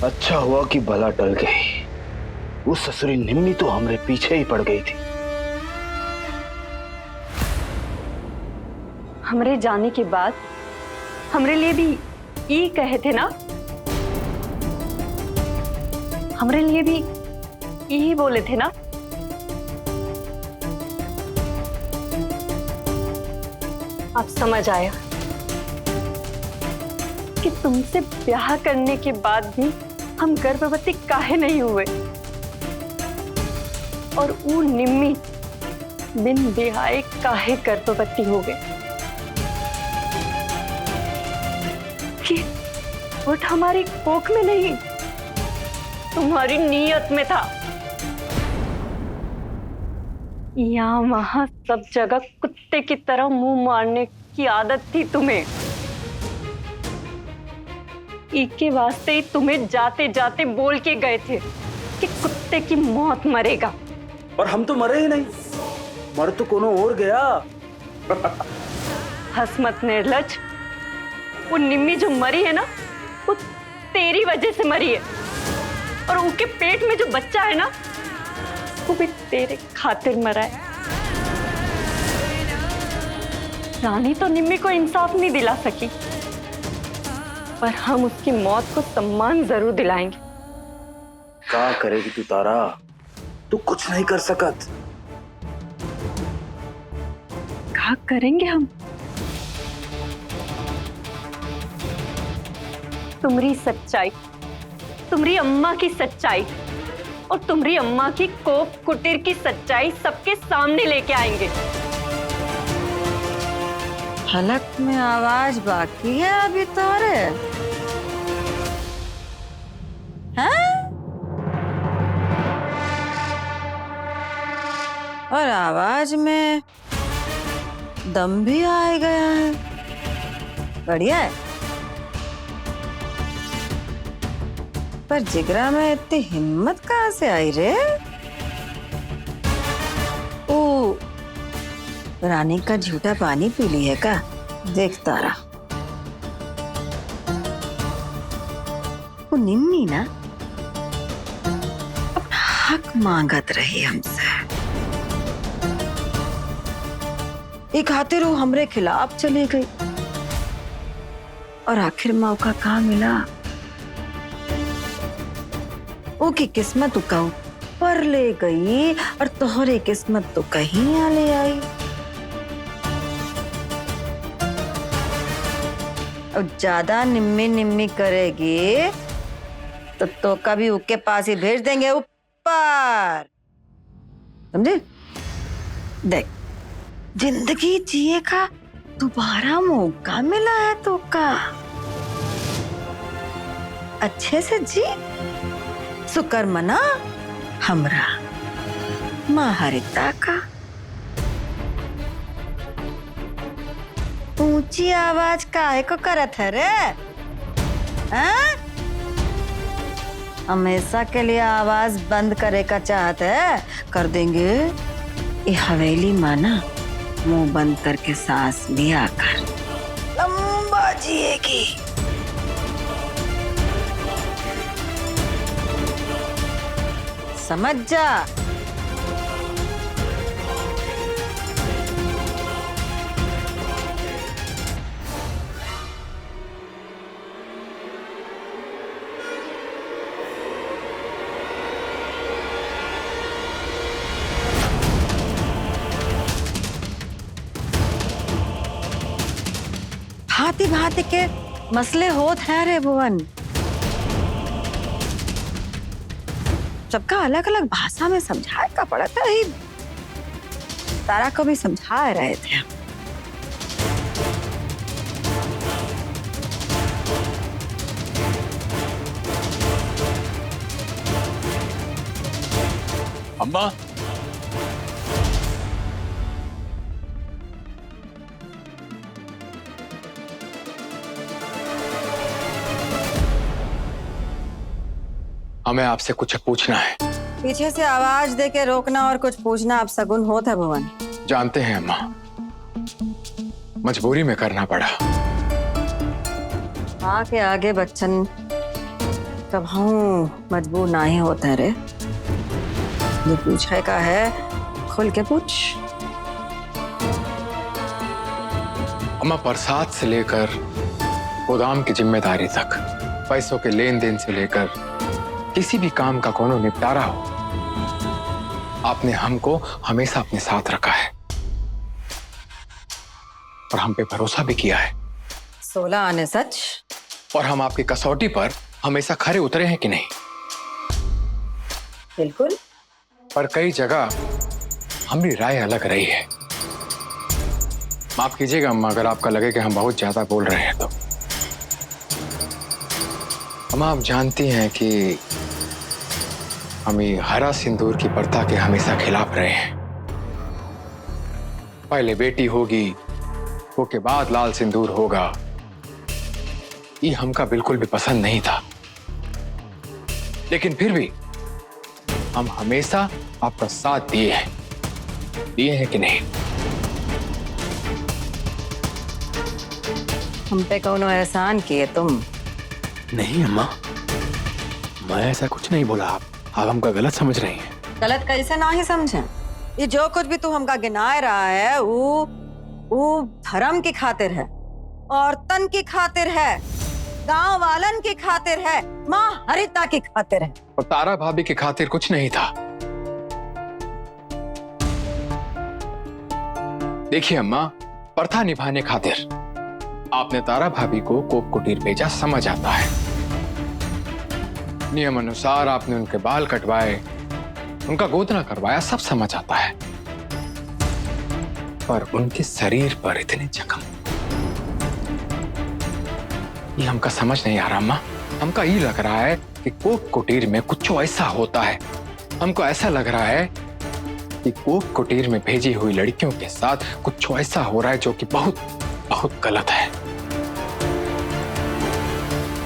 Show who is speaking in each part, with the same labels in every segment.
Speaker 1: अच्छा हुआ कि भला टल गई। वो ससुरी निम्मी तो हमरे पीछे ही पड़ गई थी।
Speaker 2: हमरे जाने के बाद हमरे लिए भी ये कहे थे ना, हमरे लिए भी यही बोले थे ना। अब समझ आया कि तुमसे ब्याह करने के बाद भी हम गर्भवती काहे नहीं हुए, और वो निम्मी बिन ब्याहे काहे गर्भवती हो गए। कि वोट हमारी कोख में नहीं, तुम्हारी नीयत में था। यहाँ वहां सब जगह कुत्ते की तरह मुंह मारने की आदत थी तुम्हें। इसके वास्ते ही तुम्हें जाते जाते बोल के गए थे कि कुत्ते की मौत मरेगा।
Speaker 1: और हम तो मरे ही नहीं, मर तो कोनो और गया।
Speaker 2: हसमत निर्लज, वो निम्मी जो मरी है ना, वो तेरी वजह से मरी है, और उनके पेट में जो बच्चा है ना, वो भी तेरे खातिर मरा है। रानी तो निम्मी को इंसाफ नहीं दिला सकी, पर हम उसकी मौत को सम्मान जरूर दिलाएंगे।
Speaker 1: क्या करेगी तू तारा? तू कुछ नहीं कर सकत।
Speaker 2: क्या करेंगे हम? तुम्हारी सच्चाई, तुम्हारी अम्मा की सच्चाई और तुम्हारी अम्मा की कोप कुटीर की सच्चाई सबके सामने लेके आएंगे।
Speaker 3: हलक में आवाज बाकी है अभी तोरे, हैं? और आवाज में दम भी आ गया है। बढ़िया है, पर जिगरा में इतनी हिम्मत कहाँ से आई रे? ओ, रानी का झूठा पानी पी ली है का? देख तारा, वो निम्मी ना अपना हक मांगत रही हमसे। एक खातिर वो हमरे खिलाफ चली गई, और आखिर मौका कहाँ मिला? वो की किस्मत का ऊपर ले गई, और तोहरी किस्मत तो कहीं आ ले आई। और ज्यादा निम्मी निम्मी करेगी तो कभी उसके पास ही भेज देंगे ऊपर, समझे? देख, जिंदगी जिए का दोबारा मौका मिला है तो का, अच्छे से जी, शुक्र मना हमरा महारिता का। ऊंची आवाज काहे को करत है रे? हाँ? हमेशा के लिए आवाज बंद करे का चाहत है, कर देंगे। ये हवेली माना मुंह बंद करके सांस लिया कर, लंबा जिएगी। समझ जा। भांति भांति के मसले होत हैं रे भुवन। सबका अलग अलग भाषा में समझाए का पड़ा था। ही तारा को भी समझा रहे थे।
Speaker 4: अम्मा, हमें आपसे कुछ पूछना है।
Speaker 3: पीछे से आवाज दे के रोकना और कुछ पूछना अब सगुन होता है भुवन।
Speaker 4: जानते हैं अम्मा, मजबूरी में करना पड़ा।
Speaker 3: माँ के आगे बच्चन कब हम मजबूर ना ही होते हैं रे। जो पूछे का है खुल के पूछ।
Speaker 4: अम्मा, बरसात से लेकर गोदाम की जिम्मेदारी तक, पैसों के लेन देन से लेकर किसी भी काम का कोनो निपटारा हो, आपने हमको हमेशा अपने साथ रखा है और हम पे भरोसा भी किया है।
Speaker 3: 16 आने सच।
Speaker 4: और हम आपकी कसौटी पर हमेशा खरे उतरे हैं कि नहीं?
Speaker 3: बिल्कुल।
Speaker 4: पर कई जगह हमारी राय अलग रही है। माफ कीजिएगा अम्मा अगर आपका लगे कि हम बहुत ज्यादा बोल रहे हैं तो। अम्मा, आप जानती हैं कि हम ये हरा सिंदूर की प्रथा के हमेशा खिलाफ रहे हैं। पहले बेटी होगी, वो के बाद लाल सिंदूर होगा, ये हमका बिल्कुल भी पसंद नहीं था। लेकिन फिर भी हम हमेशा आपका साथ दिए हैं कि नहीं?
Speaker 3: हम पे कौनो एहसान किए तुम?
Speaker 1: नहीं अम्मा, मैं ऐसा कुछ नहीं बोला। आप हमका गलत समझ रही हैं।
Speaker 3: गलत कैसे ना ही समझे। ये जो कुछ भी तू हमका गिनाए रहा है वो धर्म की खातिर है, औरतन की खातिर है, गांव वालन की खातिर है, माँ हरिता की खातिर है।
Speaker 4: और तारा भाभी की खातिर कुछ नहीं था। देखिए अम्मा, प्रथा निभाने खातिर आपने तारा भाभी को कोप कुटीर भेजा, समझ आता है। नियम अनुसार आपने उनके बाल कटवाए, उनका गोदना करवाया, सब समझ आता है। पर उनके शरीर पर इतने जख्म, ये हमका समझ नहीं आ रहा अम्मा। हमका ये लग रहा है कि कोप कुटीर में कुछ ऐसा होता है। हमको ऐसा लग रहा है कि कोप कुटीर में भेजी हुई लड़कियों के साथ कुछ ऐसा हो रहा है जो कि बहुत बहुत गलत है।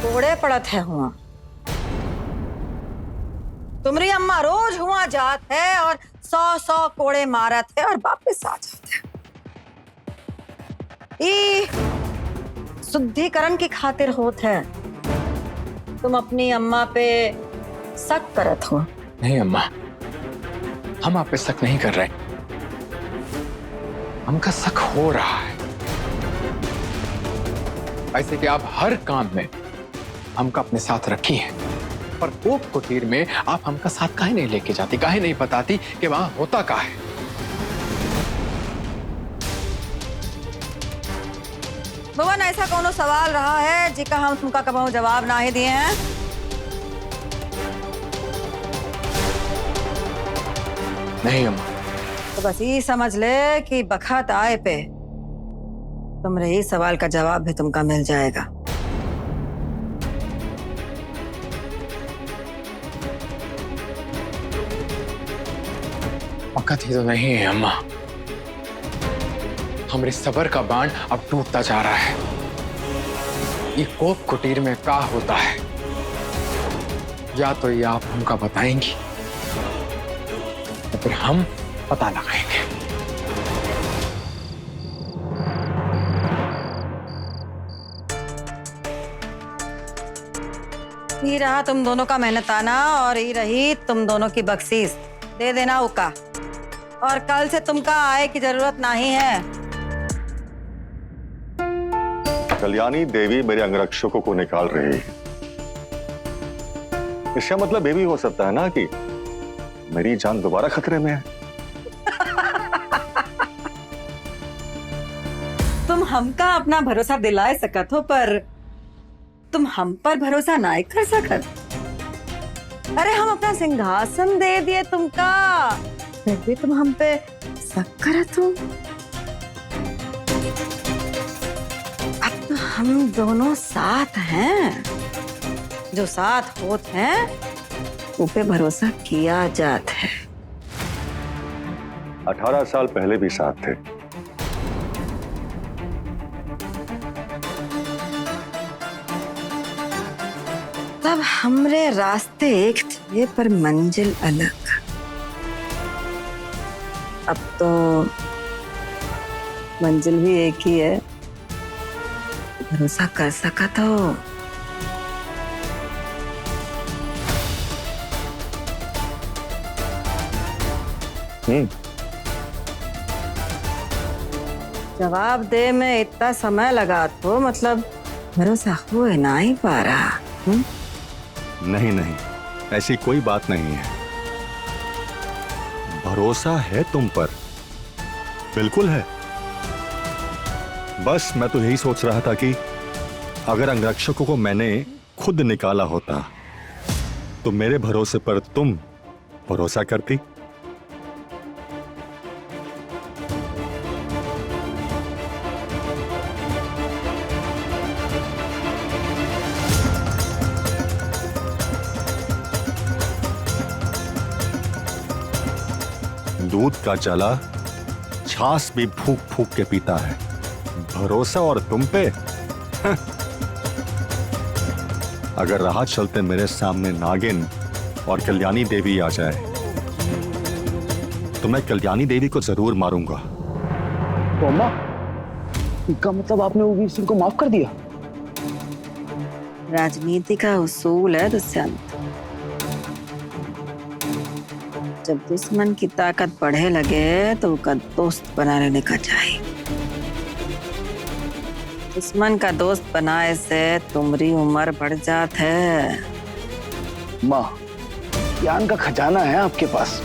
Speaker 3: कोड़े पड़त है हुआ। तुम्हारी अम्मा रोज हुआ जात है और 100 कोड़े मारत है और वापस आ जाते है। शुद्धिकरण की खातिर होत है। तुम अपनी अम्मा पे शक करत हो।
Speaker 4: नहीं अम्मा, हम आप पे शक नहीं कर रहे, हमका शक हो रहा है। ऐसे कि आप हर काम में हमका अपने साथ रखी हैं, पर कोप कुटीर में आप हमका साथ काहे नहीं लेके जाती, काहे नहीं बताती कि वहां होता क्या है?
Speaker 3: भगवान, ऐसा कोनो सवाल रहा है जिसका हम तुमका कभी जवाब ना ही दिए हैं?
Speaker 4: नहीं अम्मा।
Speaker 3: तो बस ये समझ ले कि बखत आए पे तुम्हारे इस सवाल का जवाब भी तुमका मिल जाएगा।
Speaker 4: वक्त ही तो नहीं है अम्मा। हमारे सबर का बांध अब टूटता जा रहा है। ये कोप कुटीर में क्या होता है, या तो ये आप हमका बताएंगी तो फिर हम पता लगाएंगे।
Speaker 3: ये रहा तुम दोनों का मेहनताना और ये रही तुम दोनों की बख्शीश। दे देना उका, और कल से तुमका आए की जरूरत नहीं है।
Speaker 5: कल्याणी देवी मेरे अंगरक्षकों को निकाल रही है। इसका मतलब ये भी हो सकता है ना कि मेरी जान दोबारा खतरे में है।
Speaker 3: तुम हमका अपना भरोसा दिला सकत हो, पर तुम हम पर भरोसा ना कर सकत। अरे हम अपना सिंहासन दे दिए तुमका, फिर भी तुम हम पे शक करत हो। अब तो हम दोनों साथ हैं। जो साथ होत हैं उन पे भरोसा किया जाता है।
Speaker 5: 18 साल पहले भी साथ थे।
Speaker 3: तब हमरे रास्ते एक थे पर मंजिल अलग। अब तो मंजिल भी एक ही है। भरोसा कर सका तो जवाब दे में इतना समय लगा तो मतलब भरोसा हो ना ही पा रहा।
Speaker 5: नहीं नहीं, ऐसी कोई बात नहीं है। भरोसा है तुम पर, बिल्कुल है। बस मैं तो यही सोच रहा था कि अगर अंगरक्षकों को मैंने खुद निकाला होता तो मेरे भरोसे पर तुम भरोसा करती। दूध का जला छाछ भी फूक फूक के पीता है, भरोसा और तुम पे। अगर राह चलते मेरे सामने नागिन और कल्याणी देवी आ जाए तो मैं कल्याणी देवी को जरूर मारूंगा।
Speaker 1: तो अम्मा, इसका मतलब आपने वो वीर सिंह को माफ कर दिया?
Speaker 3: राजनीति का उसूल है दुष्यंत, जब दुश्मन की ताकत बढ़े लगे तो उसका दोस्त बना लेने का चाहिए। दुश्मन का दोस्त बनाए से तुम्हारी उम्र बढ़ जात है।
Speaker 1: माँ, ज्ञान का खजाना है आपके पास।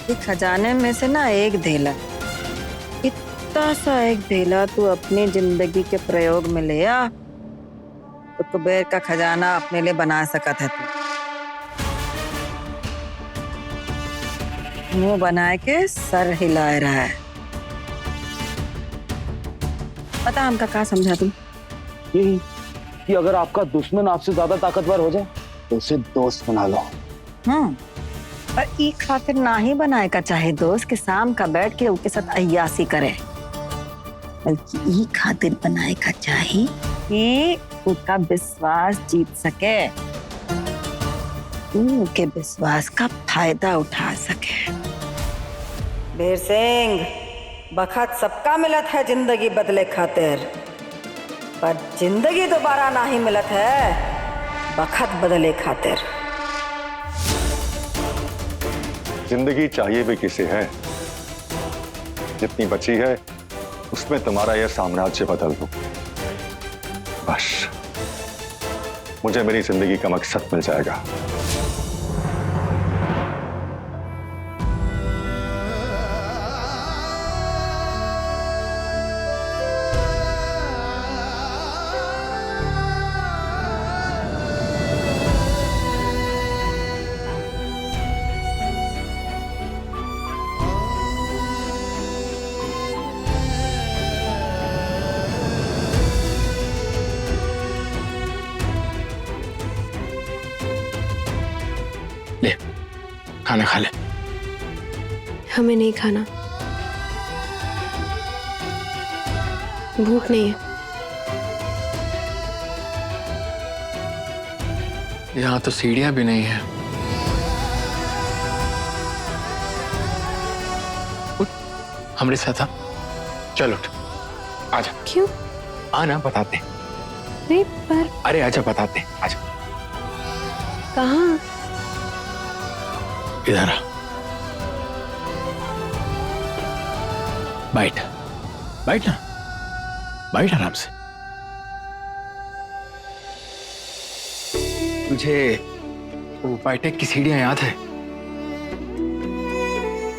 Speaker 3: ये खजाने में से ना एक धेला, इतना सा एक धेला तू अपनी जिंदगी के प्रयोग में ले आ तो कुबेर का खजाना अपने लिए बना सकत है तू। मुंह बनाए के सर हिलाए रहा है। पता हमका क्या समझा तुम?
Speaker 1: यही कि अगर आपका दुश्मन आपसे ज्यादा ताकतवर हो जाए तो उसे दोस्त बना लो।
Speaker 3: पर ई खातिर ना ही बनाए का चाहे दोस्त के शाम का बैठ के उनके साथ अय्यासी करे, बल्कि ई खातिर बनाए का चाहे कि उनका विश्वास जीत सके, उनके विश्वास का फायदा उठा सके। वीर सिंह, बखत सबका मिलत है जिंदगी बदले खातिर, पर जिंदगी दोबारा ना ही मिलत है बखत बदले खातिर।
Speaker 5: जिंदगी चाहिए भी किसे है, जितनी बची है उसमें तुम्हारा यह साम्राज्य बदल दो, बस मुझे मेरी जिंदगी का मकसद मिल जाएगा।
Speaker 4: ले, खाना खा ले।
Speaker 2: हमें नहीं खाना, भूख नहीं है।
Speaker 4: यहाँ तो सीढ़ियां भी नहीं है। उठ, हमारे साथ आ। चल उठ, आजा।
Speaker 2: क्यों?
Speaker 4: आना, बताते।
Speaker 2: नहीं पर
Speaker 4: अरे आजा, बताते, आजा।
Speaker 2: कहाँ?
Speaker 4: इधर आ, बैठ, बैठ ना, बैठ आराम से। तुझे वो बाइटेक की सीढ़ियां याद है?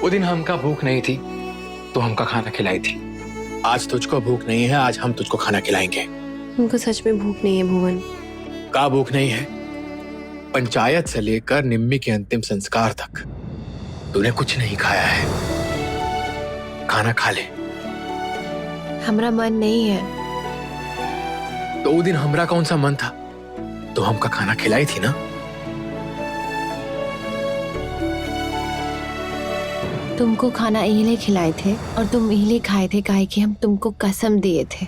Speaker 4: वो दिन हमका भूख नहीं थी तो हमका खाना खिलाई थी। आज तुझको भूख नहीं है, आज हम तुझको खाना खिलाएंगे।
Speaker 2: हमको सच में भूख नहीं है भुवन।
Speaker 4: का भूख नहीं है? पंचायत से लेकर निम्मी के अंतिम संस्कार तक तूने कुछ नहीं खाया है। खाना खा ले।
Speaker 2: हमारा मन नहीं है।
Speaker 4: तो वो दिन हमरा कौन सा मन था? तो हमका खाना खिलाई थी ना।
Speaker 2: तुमको खाना इहिले खिलाए थे और तुम इहिले खाए थे काहे कि हम तुमको कसम दिए थे।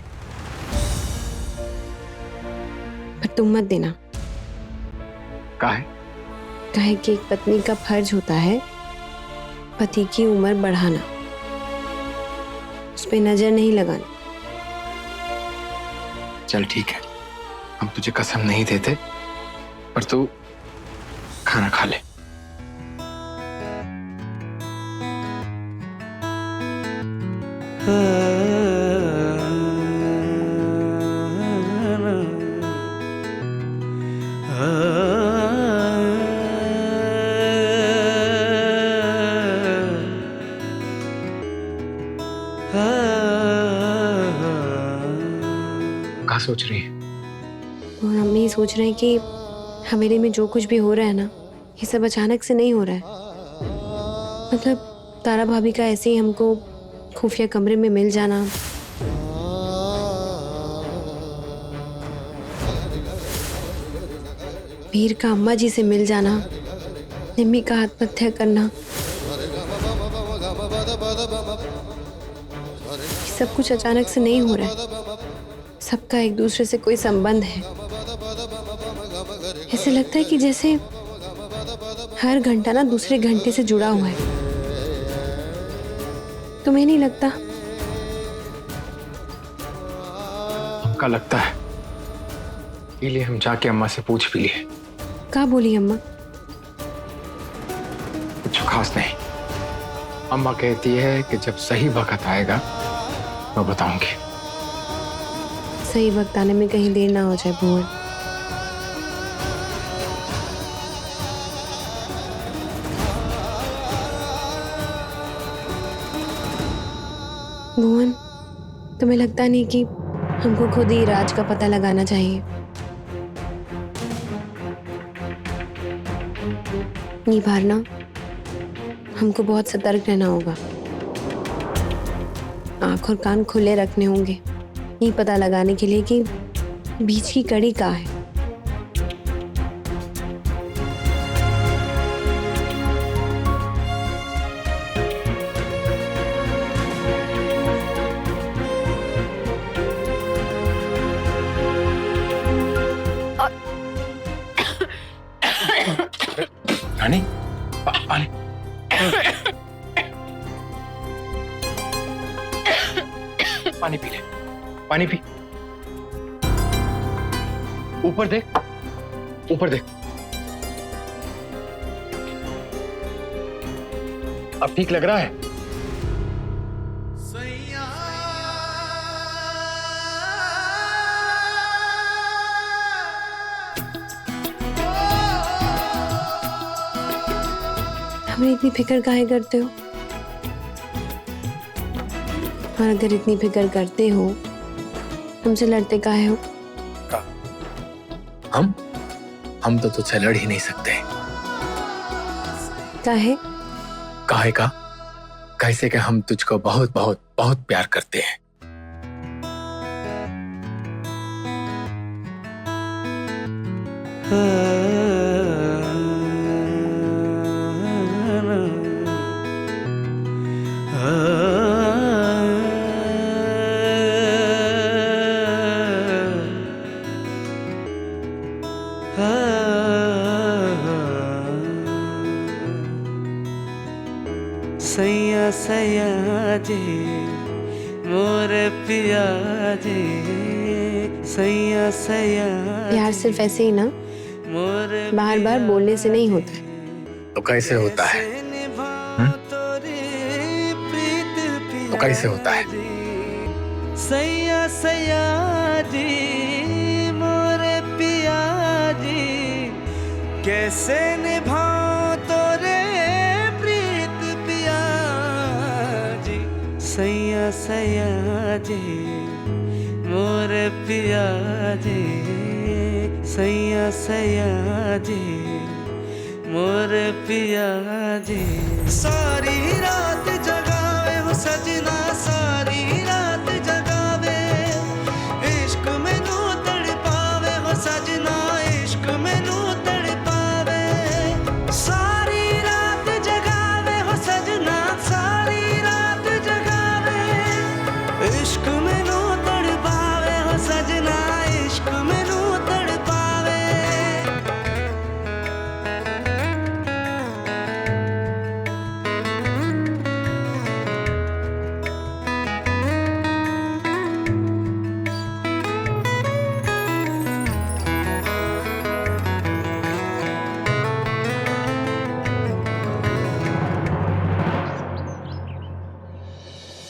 Speaker 2: पर तुम मत देना।
Speaker 4: काहे?
Speaker 2: काहे कि एक पत्नी का फर्ज होता है पति की उम्र बढ़ाना, उस पे नजर नहीं लगाना।
Speaker 4: चल ठीक है, हम तुझे कसम नहीं देते, पर तू खाना खा ले। क्या सोच रही है?
Speaker 6: और हम ये सोच रहे हैं कि हवेली में जो कुछ भी हो रहा है ना, ये सब अचानक से नहीं हो रहा है। मतलब तारा भाभी का ऐसे ही हमको खुफिया कमरे में मिल जाना, वीर का अम्मा जी से मिल जाना, निम्मी का आत्महत्या करना, ये सब कुछ अचानक से नहीं हो रहा है। सबका एक दूसरे से कोई संबंध है। ऐसे लगता है कि जैसे हर घंटा ना दूसरे घंटे से जुड़ा हुआ है। तुम्हें नहीं लगता?
Speaker 4: हमका लगता है, इसलिए हम जाके अम्मा से पूछ भी लिए।
Speaker 6: क्या बोली अम्मा?
Speaker 4: कुछ खास नहीं। अम्मा कहती है कि जब सही वक्त आएगा मैं बताऊंगी।
Speaker 6: सही वक्त आने में कहीं देर ना हो जाए भुवन। भुवन, तुम्हें लगता नहीं कि हमको खुद ही राज का पता लगाना चाहिए? ये बार ना हमको बहुत सतर्क रहना होगा। आंख और कान खुले रखने होंगे, ये पता लगाने के लिए कि बीच की कड़ी कहाँ है।
Speaker 4: रानी, पानी। पानी पी ले, पानी पी। ऊपर देख, ऊपर देख। अब ठीक लग रहा है?
Speaker 6: हमें इतनी फिक्र काहे करते हो? और अगर इतनी फिक्र करते हो, हमसे लड़ते काहे हो?
Speaker 4: हम तो तुझसे लड़ ही नहीं सकते।
Speaker 6: काहे?
Speaker 4: काहे का? कैसे कि हम तुझको बहुत बहुत बहुत प्यार करते हैं।
Speaker 7: सैया सैया जी मोरे पिया जी, सैया सैया
Speaker 6: प्यार सिर्फ ऐसे ही ना,
Speaker 7: मोरे
Speaker 6: बार बार बोलने से नहीं होता है।
Speaker 4: तो कैसे होता है? तो कैसे होता है?
Speaker 7: सैया सैया जी मोरे पिया जी, कैसे निभाओ तोरे प्रीत पिया जी, सैया सैया जी मोरे पिया जी, सैया सैया जी मोरे पिया जी। सारी रात जगावे हो सजना, सारी रात जगावे, इश्क में नू तड़पावे हो सजना, इश्क में नू तड़पावे। सारी रात जगावे हो सजना, सारी रात जगावे, इश्क में नू तड़पावे हो सजना, इश्क में नू तड़पावे।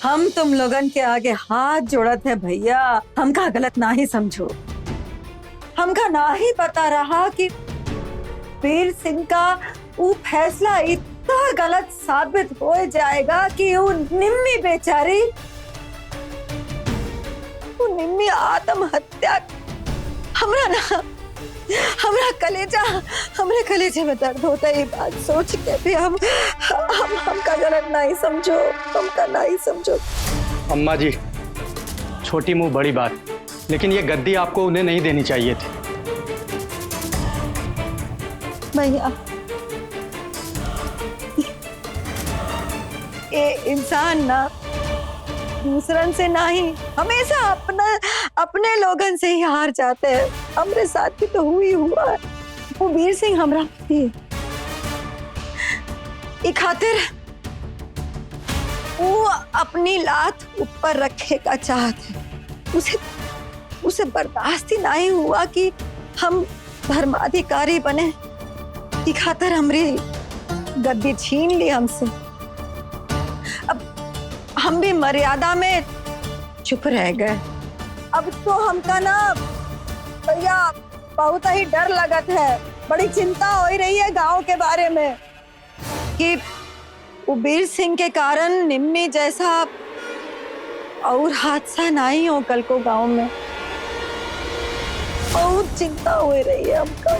Speaker 3: हम तुम लोगन के आगे हाथ जोड़त है भैया, हमका गलत ना ही समझो। हमका ना ही पता रहा कि वीर सिंह का वो फैसला इतना गलत साबित हो जाएगा कि वो निम्मी बेचारी, वो निम्मी आत्महत्या, हमरे कलेजे में दर्द होता है ये बात सोच के भी। हमका गलत नहीं समझो, हमका नहीं समझो।
Speaker 8: अम्मा जी, छोटी मुंह बड़ी बात, लेकिन ये गद्दी आपको उन्हें नहीं देनी चाहिए थी।
Speaker 3: भैया, ये इंसान ना दूसरन से नहीं, हमेशा अपने लोगन से ही हार जाते हैं। हमरे साथ भी तो हुआ है। वो वीर सिंह हमरा पति एक खातिर वो अपनी लात ऊपर रखे का चाहते, उसे बर्दाश्त ही नहीं हुआ कि हम धर्माधिकारी बने, एक खातिर हमरी गद्दी छीन ली हमसे। अब हम भी मर्यादा में चुप रह गए। अब तो हमका ना भैया बहुत ही डर लगत है, बड़ी चिंता हो रही है गांव के बारे में कि वो वीर सिंह के कारण निम्मी जैसा और हादसा नहीं हो कल को गांव में। बहुत चिंता हो रही है हमको।